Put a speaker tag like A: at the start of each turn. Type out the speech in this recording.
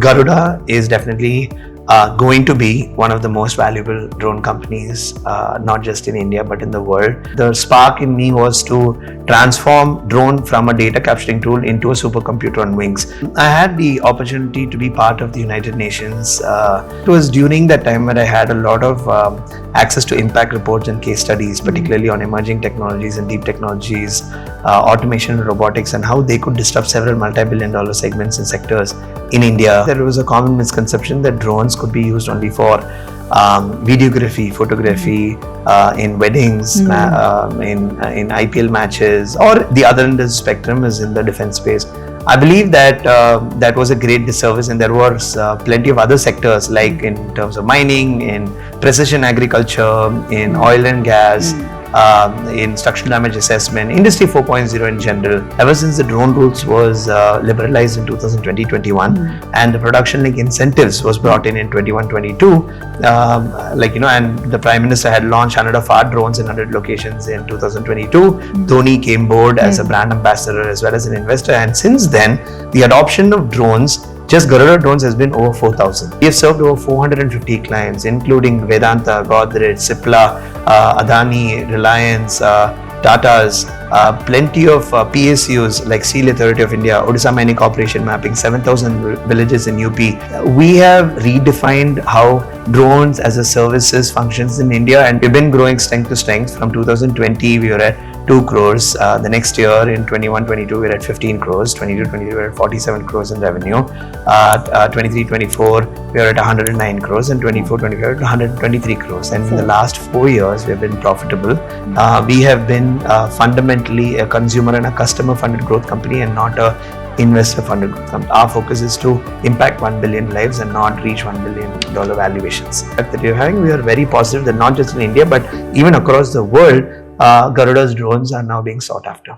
A: Garuda is definitely going to be one of the most valuable drone companies, not just in India but in the world. The spark in me was to transform drone from a data capturing tool into a supercomputer on wings. I had the opportunity to be part of the United Nations. It was during that time when I had a lot of access to impact reports and case studies, particularly on emerging technologies and deep technologies, automation and robotics, and how they could disrupt several multi-billion-dollar segments and sectors in India. There was a common misconception that drones could be used only for videography, photography, in weddings, in IPL matches, or the other end of the spectrum is in the defense space. I believe that that was a great disservice, and there was plenty of other sectors, like in terms of mining, in precision agriculture, in oil and gas, in structural damage assessment, Industry 4.0 in general. Ever since the drone rules was liberalized in 2020-21 and the production link incentives was brought in 21-22, and the Prime Minister had launched 100 of our drones in 100 locations in 2022. Dhoni came board as a brand ambassador as well as an investor, and since then the adoption of drones, just Garuda drones, has been over 4,000. We have served over 450 clients, including Vedanta, Godrej, Cipla, Adani, Reliance, Tata's, plenty of PSUs like Steel Authority of India, Odisha Mining Corporation mapping 7,000 villages in UP. We have redefined how drones as a services functions in India, and we've been growing strength to strength. From 2020 we were at 2 crores. The next year in 21-22 we're at 15 crores. 22-23 we're at 47 crores in revenue. 23-24 we're at 109 crores, and 24-25 we're at 123 crores. And in the last 4 years we've been profitable. We have been fundamentally a consumer and a customer funded growth company, and not a investor funded growth company. Our focus is to impact 1 billion lives and not reach $1 billion valuations. The fact that we're having, we are very positive that not just in India but even across the world, Garuda's drones are now being sought after.